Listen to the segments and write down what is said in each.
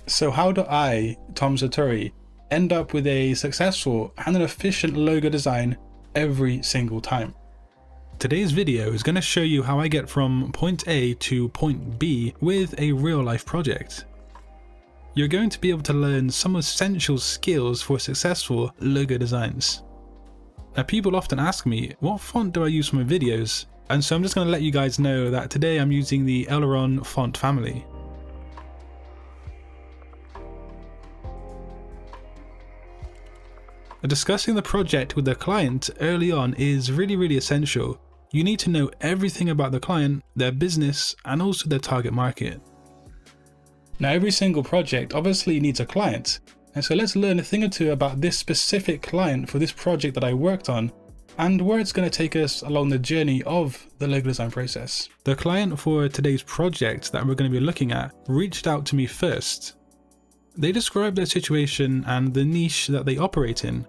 So how do I, Tom Satori, end up with a successful and an efficient logo design every single time? Today's video is going to show you how I get from point A to point B with a real life project. You're going to be able to learn some essential skills for successful logo designs. Now, people often ask me, what font do I use for my videos? And so I'm just going to let you guys know that today I'm using the Elrond font family. Discussing the project with the client early on is really essential. You need to know everything about the client, their business, and also their target market. Now, every single project obviously needs a client, and so let's learn a thing or two about this specific client for this project that I worked on, and where it's going to take us along the journey of the logo design process. The client for today's project that we're going to be looking at reached out to me first. They described their situation and the niche that they operate in.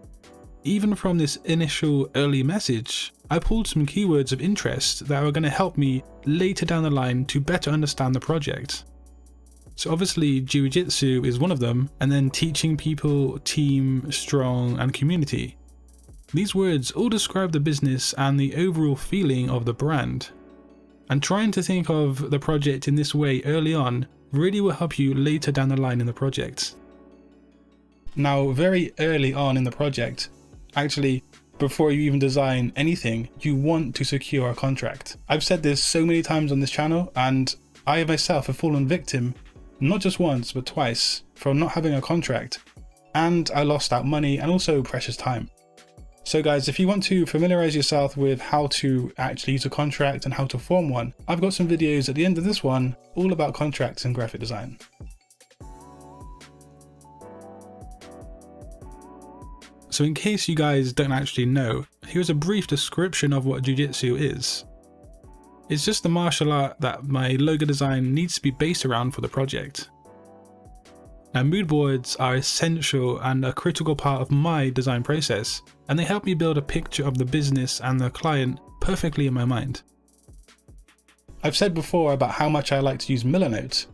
Even from this initial early message, I pulled some keywords of interest that are going to help me later down the line to better understand the project. So obviously Jiu-Jitsu is one of them, and then teaching people, team, strong, and community. These words all describe the business and the overall feeling of the brand. And trying to think of the project in this way early on really will help you later down the line in the project. Now, very early on in the project, actually before you even design anything, you want to secure a contract. I've said this so many times on this channel, and I myself have fallen victim, not just once but twice, from not having a contract, and I lost out money and also precious time. So guys, if you want to familiarize yourself with how to actually use a contract and how to form one, I've got some videos at the end of this one all about contracts and graphic design. So in case you guys don't actually know, here's a brief description of what Jiu-Jitsu is. It's just the martial art that my logo design needs to be based around for the project. Now, mood boards are essential and a critical part of my design process, and they help me build a picture of the business and the client perfectly in my mind. I've said before about how much I like to use Millernote,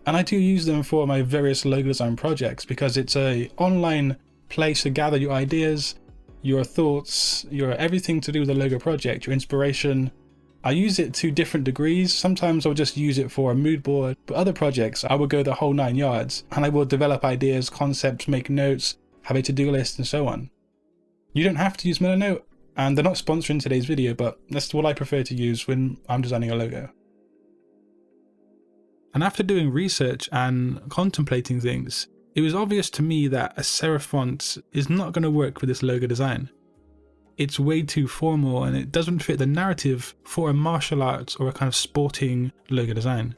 and I do use them for my various logo design projects because it's an online place to gather your ideas, your thoughts, your everything to do with the logo project, your inspiration. I use it to different degrees. Sometimes I'll just use it for a mood board, but other projects I will go the whole 9 yards and I will develop ideas, concepts, make notes, have a to-do list, and so on. You don't have to use Millernote, and they're not sponsoring today's video, but that's what I prefer to use when I'm designing a logo. And after doing research and contemplating things, it was obvious to me that a serif font is not going to work with this logo design. It's way too formal and it doesn't fit the narrative for a martial arts or a kind of sporting logo design.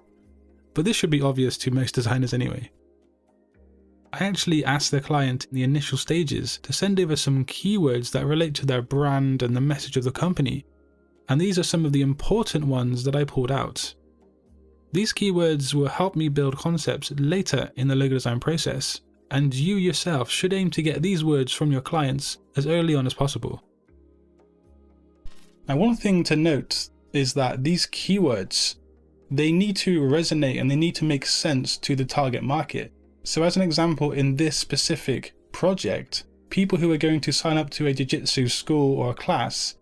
But this should be obvious to most designers anyway. I actually asked the client in the initial stages to send over some keywords that relate to their brand and the message of the company, and these are some of the important ones that I pulled out. These keywords will help me build concepts later in the logo design process, and you yourself should aim to get these words from your clients as early on as possible. Now, one thing to note is that these keywords, they need to resonate and they need to make sense to the target market. So as an example, in this specific project, people who are going to sign up to a jiu-jitsu school or a class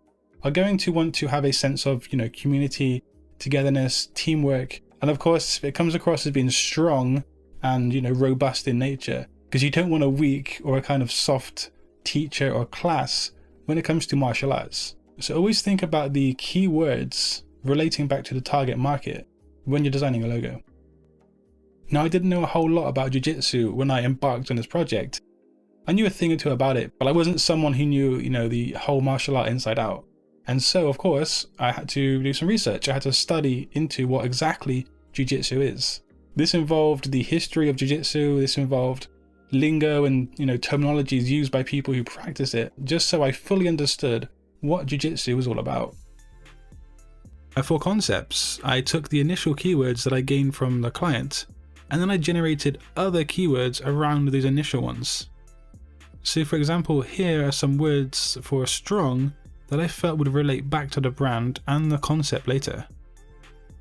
are going to want to have a sense of, community, togetherness, teamwork. And of course, it comes across as being strong and, robust in nature, because you don't want a weak or a kind of soft teacher or class when it comes to martial arts. So always think about the keywords relating back to the target market when you're designing a logo. Now, I didn't know a whole lot about Jiu-Jitsu when I embarked on this project. I knew a thing or two about it, but I wasn't someone who knew, the whole martial art inside out. And so, of course, I had to do some research. I had to study into what exactly Jiu-Jitsu is. This involved the history of Jiu-Jitsu. This involved lingo and, terminologies used by people who practice it, just so I fully understood what Jiu-Jitsu was all about. For concepts, I took the initial keywords that I gained from the client, and then I generated other keywords around these initial ones. So for example, here are some words for strong that I felt would relate back to the brand and the concept later.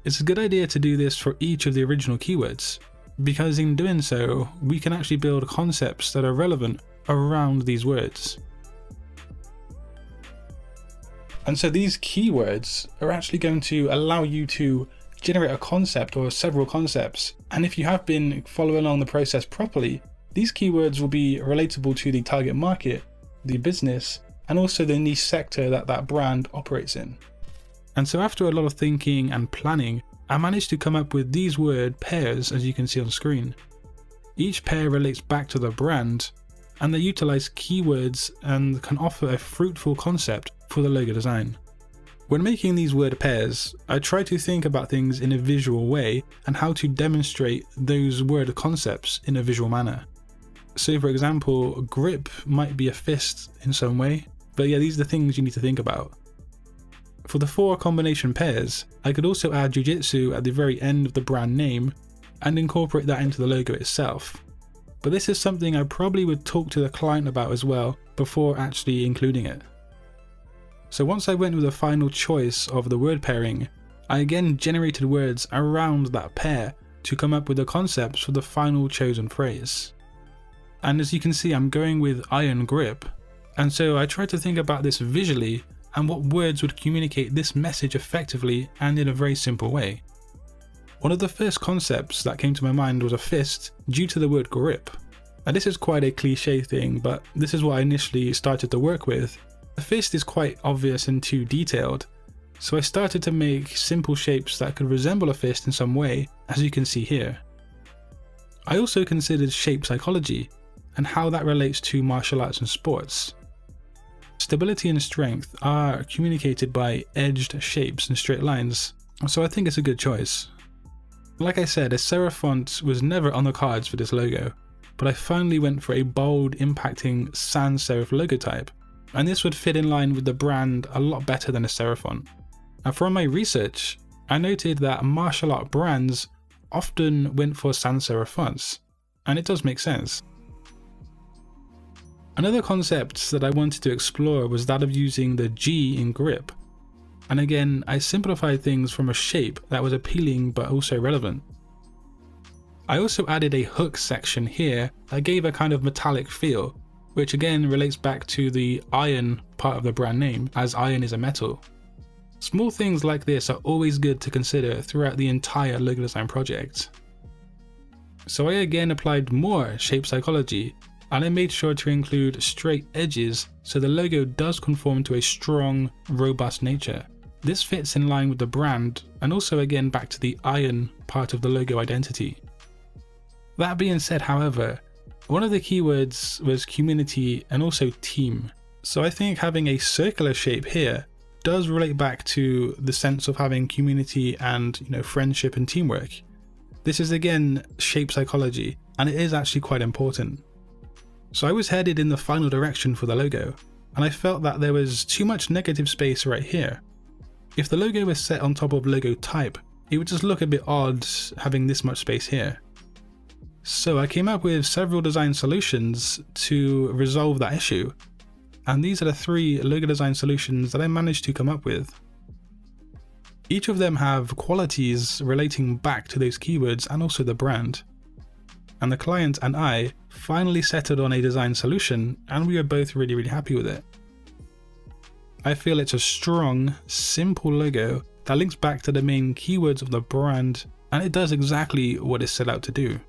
It's a good idea to do this for each of the original keywords. because in doing so, we can actually build concepts that are relevant around these words. And so these keywords are actually going to allow you to generate a concept or several concepts. And if you have been following along the process properly, these keywords will be relatable to the target market, the business, and also the niche sector that that brand operates in. And so after a lot of thinking and planning, I managed to come up with these word pairs, as you can see on screen. Each pair relates back to the brand, and they utilize keywords and can offer a fruitful concept for the logo design. When making these word pairs, I try to think about things in a visual way and how to demonstrate those word concepts in a visual manner. So for example, grip might be a fist in some way, but yeah, these are the things you need to think about. For the 4 combination pairs, I could also add Jiu-Jitsu at the very end of the brand name and incorporate that into the logo itself. But this is something I probably would talk to the client about as well before actually including it. So once I went with the final choice of the word pairing, I again generated words around that pair to come up with the concepts for the final chosen phrase. And as you can see, I'm going with iron grip, and so I tried to think about this visually and what words would communicate this message effectively and in a very simple way. One of the first concepts that came to my mind was a fist due to the word grip. Now this is quite a cliche thing, but this is what I initially started to work with. The fist is quite obvious and too detailed, so I started to make simple shapes that could resemble a fist in some way, as you can see here. I also considered shape psychology and how that relates to martial arts and sports. Stability and strength are communicated by edged shapes and straight lines, so I think it's a good choice. Like I said, a serif font was never on the cards for this logo, but I finally went for a bold, impacting sans serif logo type, and this would fit in line with the brand a lot better than a serif font. Now from my research, I noted that martial art brands often went for sans serif fonts, and it does make sense. Another concept that I wanted to explore was that of using the G in grip. And again, I simplified things from a shape that was appealing but also relevant. I also added a hook section here that gave a kind of metallic feel, which again relates back to the iron part of the brand name, as iron is a metal. Small things like this are always good to consider throughout the entire logo design project. So I again applied more shape psychology, and I made sure to include straight edges so the logo does conform to a strong, robust nature. This fits in line with the brand and also again back to the iron part of the logo identity. That being said, however, one of the keywords was community and also team. So I think having a circular shape here does relate back to the sense of having community and, friendship and teamwork. This is again shape psychology, and it is actually quite important. So I was headed in the final direction for the logo, and I felt that there was too much negative space right here. If the logo was set on top of logo type, it would just look a bit odd having this much space here. So I came up with several design solutions to resolve that issue, and these are the 3 logo design solutions that I managed to come up with. Each of them have qualities relating back to those keywords and also the brand. And the client and I finally settled on a design solution, and we were both really happy with it. I feel it's a strong, simple logo that links back to the main keywords of the brand, and it does exactly what it's set out to do.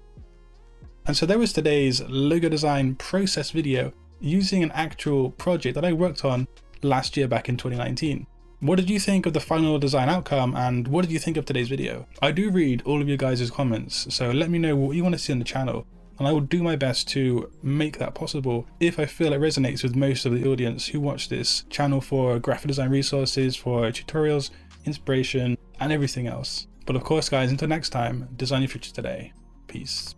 And so there was today's logo design process video using an actual project that I worked on last year back in 2019. What did you think of the final design outcome, and what did you think of today's video? I do read all of you guys' comments, so let me know what you want to see on the channel, and I will do my best to make that possible if I feel it resonates with most of the audience who watch this channel for graphic design resources, for tutorials, inspiration, and everything else. But of course guys, until next time, design your future today. Peace.